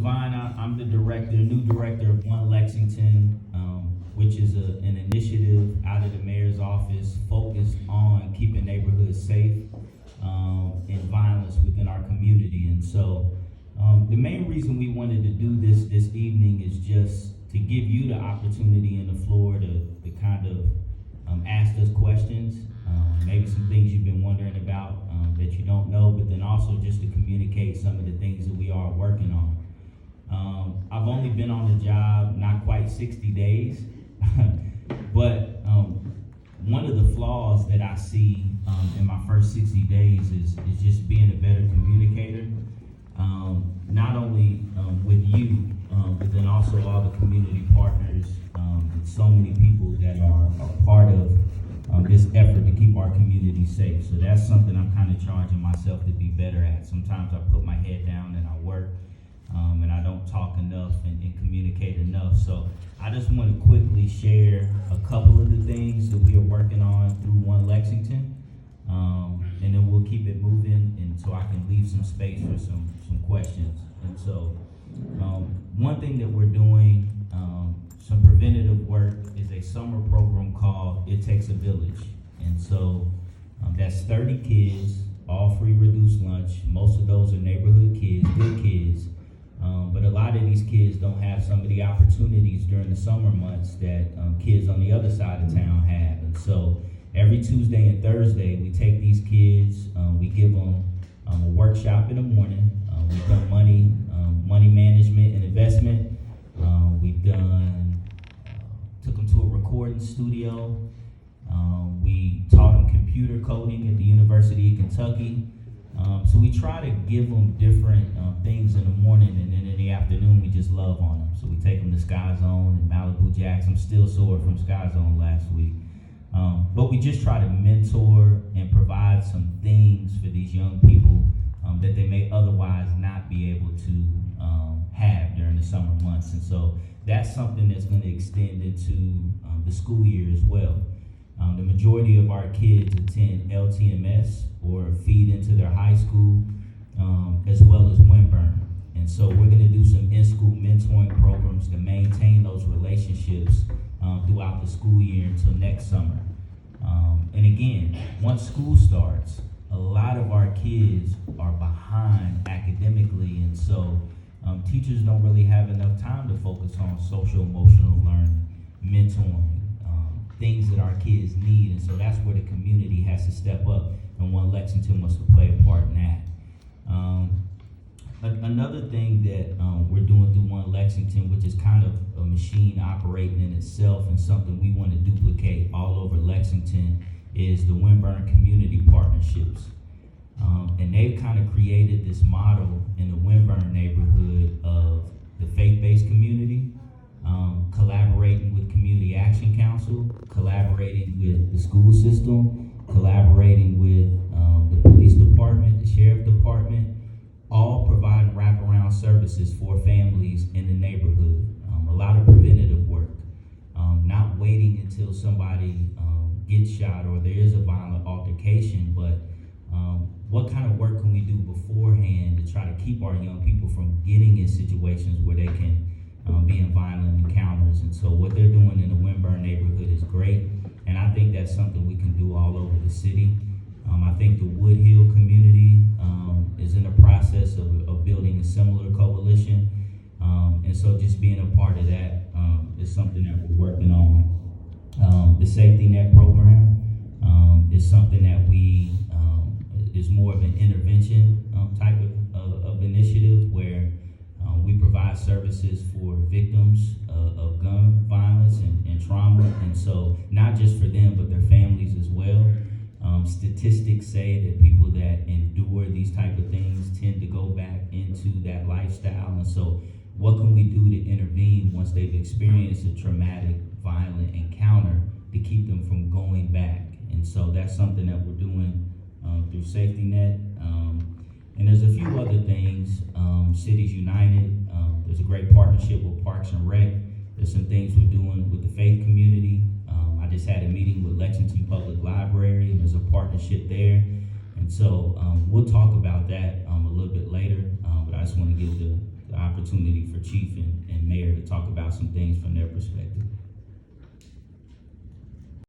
Devine. I'm the new director of One Lexington, which is an initiative out of the mayor's office focused on keeping neighborhoods safe and violence within our community. And so the main reason we wanted to do this evening is just to give you the opportunity and the floor to kind of ask us questions, maybe some things you've been wondering about that you don't know, but then also just to communicate some of the things that we are working on. I've only been on the job not quite 60 days, but one of the flaws that I see in my first 60 days is just being a better communicator, not only with you, but then also all the community partners and so many people that are part of this effort to keep our community safe. So that's something I'm kind of charging myself to be better at. Sometimes I put my head down and I work, and I don't talk enough and communicate enough. So I just want to quickly share a couple of the things that we are working on through One Lexington, and then we'll keep it moving, and so I can leave some space for some questions. And so one thing that we're doing, some preventative work, is a summer program called It Takes a Village. And so that's 30 kids, all free reduced lunch. Most of those are neighborhood kids, good kids. But a lot of these kids don't have some of the opportunities during the summer months that kids on the other side of town have. And so every Tuesday and Thursday, we take these kids, we give them a workshop in the morning. We've done money management and investment. We've took them to a recording studio. We taught them computer coding at the University of Kentucky. So we try to give them different things in the morning, and then in the afternoon we just love on them. So we take them to Sky Zone and Malibu Jacks. I'm still sore from Sky Zone last week. But we just try to mentor and provide some things for these young people that they may otherwise not be able to have during the summer months. And so that's something that's going to extend into the school year as well. The majority of our kids attend LTMS or feed into their high school, as well as Winburn. And so we're going to do some in-school mentoring programs to maintain those relationships throughout the school year until next summer. And again, once school starts, a lot of our kids are behind academically, and so teachers don't really have enough time to focus on social emotional learning, mentoring, things that our kids need. And so that's where the community has to step up, and One Lexington wants to play a part in that. Another thing that we're doing through One Lexington, which is kind of a machine operating in itself and something we want to duplicate all over Lexington, is the Winburn Community Partnerships. And they've kind of created this model in the Winburn neighborhood of the faith-based community, collaborating with Community Action Council, collaborating with the school system, collaborating with the police department, the sheriff department, all providing wraparound services for families in the neighborhood. A lot of preventative work, not waiting until somebody gets shot or there is a violent altercation, but what kind of work can we do beforehand to try to keep our young people from getting in situations where they can be in violent encounters. And so what they're doing in the Winburn neighborhood is great, and I think that's something we can do all over the city. I think the Wood Hill community is in the process of building a similar coalition, and so just being a part of that is something that we're working on. The safety net program is something that we is more of an intervention type of initiative where we provide services for victims of gun violence and trauma, and so not just for them but their families as well. Statistics say that people that endure these type of things tend to go back into that lifestyle, and so what can we do to intervene once they've experienced a traumatic, violent encounter to keep them from going back? And so that's something that we're doing through Safety Net. And there's a few other things. Cities United, there's a great partnership with Parks and Rec. There's some things we're doing with the faith community. I just had a meeting with Lexington Public Library, and there's a partnership there. And so we'll talk about that a little bit later, but I just want to give the opportunity for Chief and Mayor to talk about some things from their perspective.